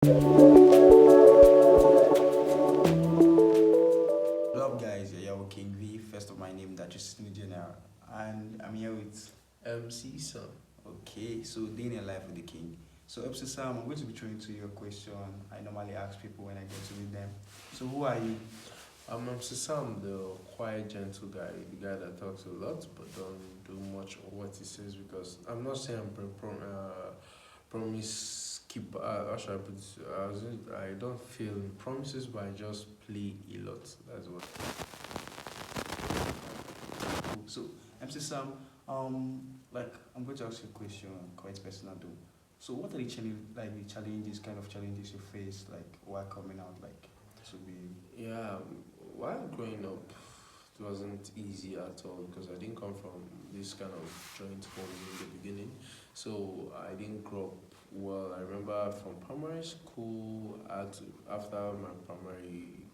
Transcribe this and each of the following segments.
What up, guys? Yeah, yo, King V, first of my name, that is New General, and I'm here with. MC Sam. Okay, so day in life with the King. So, episode Sam, I'm going to be throwing to you a question I normally ask people when I get to meet them. So, who are you? I'm MC Sam, the quiet, gentle guy, the guy that talks a lot but don't do much of what he says because I'm not saying I'm promise keep. How should I put this? I don't feel in promises, but I just play a lot. That's what. Cool. So, MC Sam, like, I'm going to ask you a question, quite personal though. So, what are the kind of challenges you face, like, while coming out, like, to be. Yeah, while growing up, it wasn't easy at all because I didn't come from this kind of joint home in the beginning. So I didn't grow up well. I remember from primary school, after my primary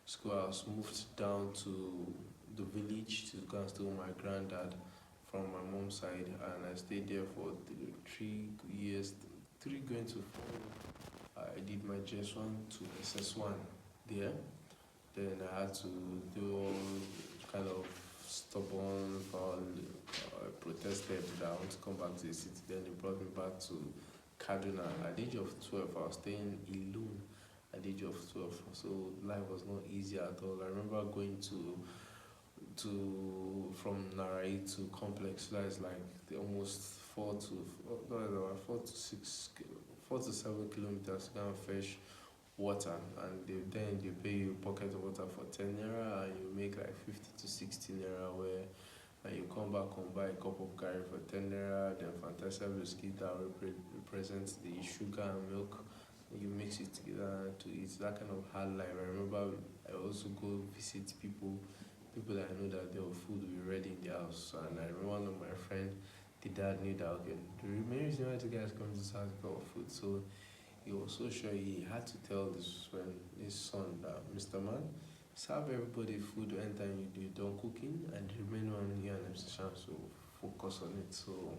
school, I was moved down to the village to go and stay with my granddad from my mom's side, and I stayed there for 3 years, three going to four. I did my JS1 to SS1 there. Then I had to do all kind of stubborn for protested that I want to come back to the city. Then they brought me back to Kaduna. At the age of 12, I was staying alone at the age of 12. So life was not easy at all. I remember going to from Narai to Complex. That is like almost 4 to 7 kilometers to go and fetch water, and then they pay you pocket water for 10 naira, and you make like 50 to 60 naira, where and you come back and buy a cup of curry for 10 naira, then fantasia biscuit that represents the sugar and milk. You mix it together to eat that kind of hard life. I remember I also go visit people that I know that their food will be ready in the house. And I remember one of my friend, the dad knew that okay, the main reason why the guys come to this house because of food. So he was so sure he had to tell his son that Mr. Man, serve everybody food anytime you done cooking, and the remaining one here and MC Sham, so focus on it. So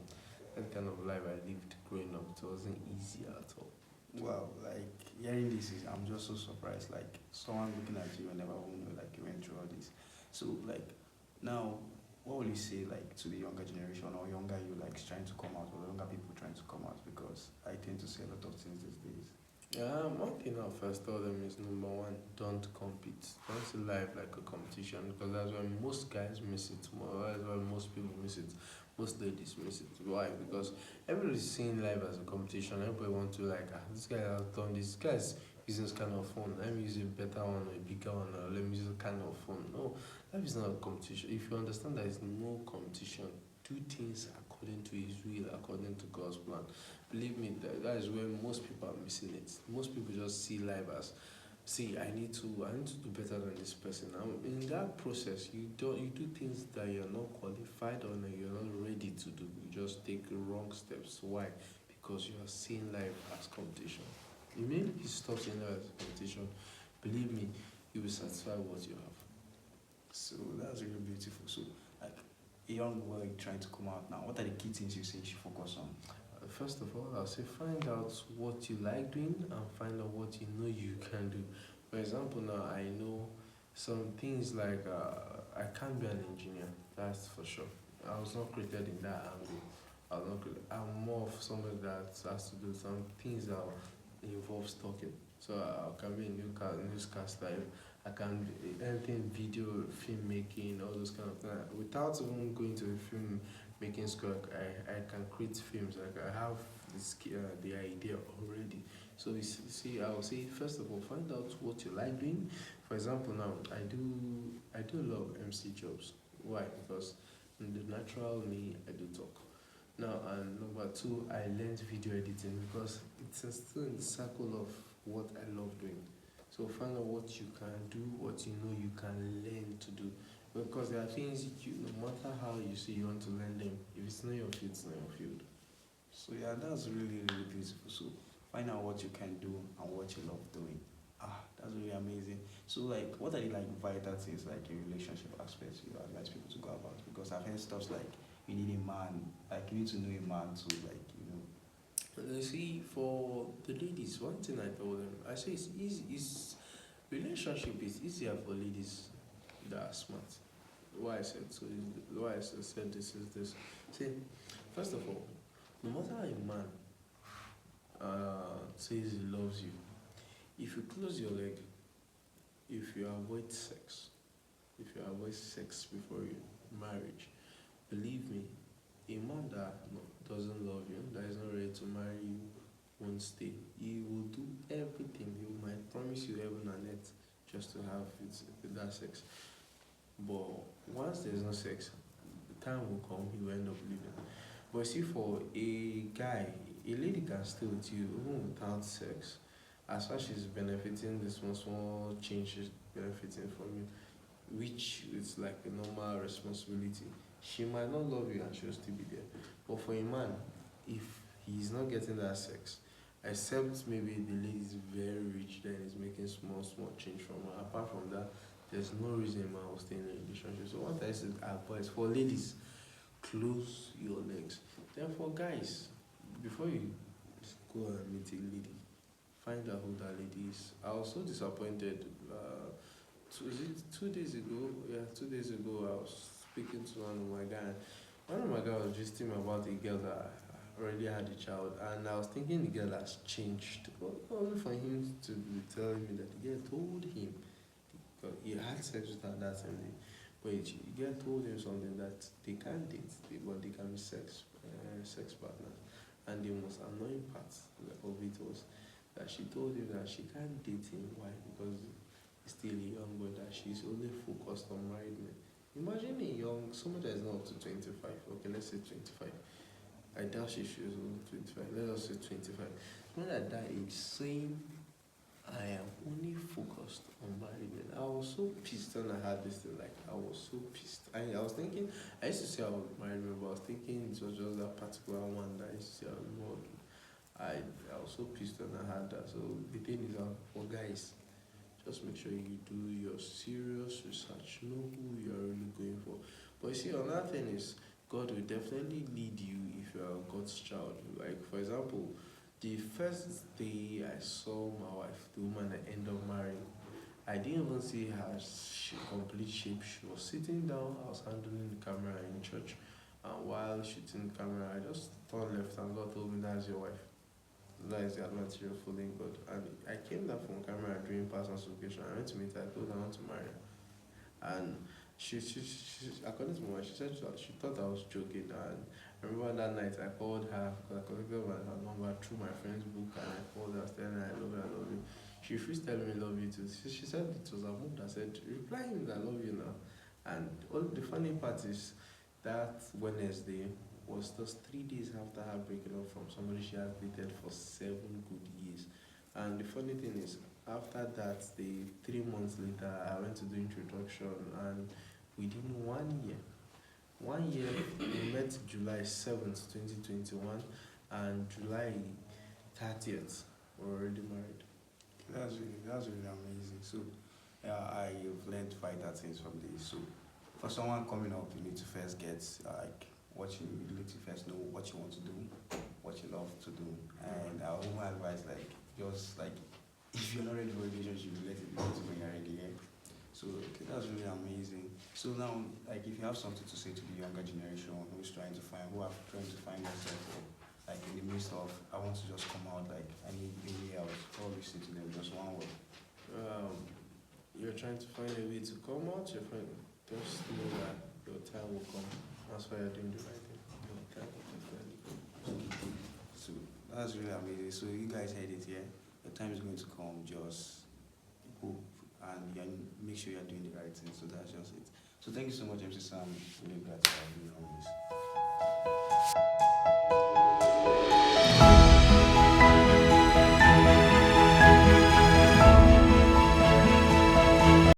that kind of life I lived growing up, it wasn't easy at all. Wow, like hearing this is I'm just so surprised. Like someone looking at you and never will know like you went through all this. So like now, what will you say like to the younger generation or younger you like trying to come out or younger people trying to come out? Because I tend to say a lot of things these days. One thing I'll first tell them is number one, don't compete. Don't see life like a competition because that's why most guys miss it. That's why most people miss it. Most ladies miss it. Why? Because everybody's seeing life as a competition. Everybody wants to like, this guy has done this. This guy's using this kind of phone. Let me use a better one or a bigger one, or let me use a kind of phone. No, life is not a competition. If you understand there is no competition, do things according to His will, according to God's plan. Believe me, that is where most people are missing it. Most people just see life as, see, I need to do better than this person. In that process, you do things that you're not qualified or that you're not ready to do. You just take wrong steps. Why? Because you are seeing life as competition. Immediately you stop seeing life as competition, believe me, you will satisfy what you have. So that's really beautiful. So like a young boy trying to come out now, what are the key things you say you should focus on? First of all, I'll say find out what you like doing and find out what you know you can do. For example, now I know some things like I can't be an engineer. That's for sure. I was not created in that angle. I'm more of somebody that has to do some things that involves talking. So I can be a newscaster. I can be anything video, filmmaking, all those kind of things. Without even going to the film making school, I can create films. Like I have the idea already. So you see, I will say first of all, find out what you like doing. For example, now I do a lot of MC jobs. Why? Because in the natural me, I do talk. Now, and number two, I learned video editing because it's still in the circle of what I love doing. So find out what you can do, what you know you can learn to do. Because there are things no matter how you say you want to learn them, if it's not your field, it's not your field. So yeah, that's really really beautiful. So find out what you can do and what you love doing. That's really amazing. So like, what are the like vital things like in relationship aspects you advise people to go about? Because I've heard stuff like you need a man, like you need to know a man to like You see, for the ladies, one thing I told them, I say it's easy. Is relationship is easier for ladies that are smart. Why I said so is why I said this is this. See, first of all, no matter how a man says he loves you, if you close your leg, if you avoid sex, if you avoid sex before you marriage, believe me, a man that doesn't love you, that is not ready to marry you, won't stay. He will do everything. He might promise you heaven and earth just to have that sex. But once there's no sex, the time will come, he will end up leaving. But see, for a guy, a lady can stay with you even without sex, as far as she's benefiting the small small change she's benefiting from you, which is like a normal responsibility. She might not love you and she'll still be there. But for a man, if he's not getting that sex, except maybe the lady is very rich, then he's making small small change from her. Apart from that, there's no reason a man will stay in a relationship. So what I said advice for ladies, close your legs. Then for guys, before you go and meet a lady, find out who that lady is. I was so disappointed. Was it 2 days ago? Yeah, 2 days ago, I was speaking to one of my guys. One of my guys was just telling me about a girl that already had a child, and I was thinking the girl has changed. But only for him to be telling me that the girl told him, because he had sex with her that same day, but the girl told him something that they can't date, but they can be sex partners. And the most annoying part of it was that she told him that she can't date him. Why? Because he's still a young boy, that she's only focused on married men. Imagine somebody that is not up to 25, okay, let's say 25. I doubt she was only 25, let us say 25. Someone at that age saying, I am only focused on married men. I was so pissed when I had this thing, like, I was so pissed. I was thinking, I used to say I was married men, but I was thinking it was just that particular one that I used to say I was more. I was so pissed when I had that. So the thing is, for guys, just make sure you do your serious research, know who you are really going for. But you see, another thing is, God will definitely lead you if you are God's child. Like, for example, the first day I saw my wife, the woman I ended up marrying, I didn't even see her complete shape. She was sitting down, I was handling the camera in church, and while shooting the camera, I just turned left and God told me, that's your wife. That is the advantage of following God. And I came down from camera during past consultation. I went to meet her, I told her I want to marry her. And according to my wife, she said she thought I was joking. And I remember that night I called her because I collected her number through my friend's book, and I called her telling her I love her, I love you. She refused telling me love you too. She said it was her mom that said, reply him that I love you now. And all the funny part is that Wednesday was just 3 days after her breaking up from somebody she had dated for 7 good years. And the funny thing is, after that, 3 months later, I went to do introduction, and within 1 year, we met July 7th, 2021, and July 30th, we're already married. That's really amazing. So, I've learned vital things from this. So, for someone coming up, you need to first get like what you need to first know what you want to do, what you love to do, and I would advise like just like if you're not ready for a relationship, let it be to when you're ready. Yeah? So okay, that's really amazing. So now, like if you have something to say to the younger generation who are trying to find themselves, or like in the midst of I want to just come out, like I need a way out, what we say to them, just one word. You're trying to find a way to come out, just know that your time will come. That's why you're doing the right thing. Your time will definitely come. So that's really amazing. So you guys heard it here. Your time is going to come. Just hope and make sure you're doing the right thing. So that's just it. So thank you so much, MC Sam. Really glad to have you on this.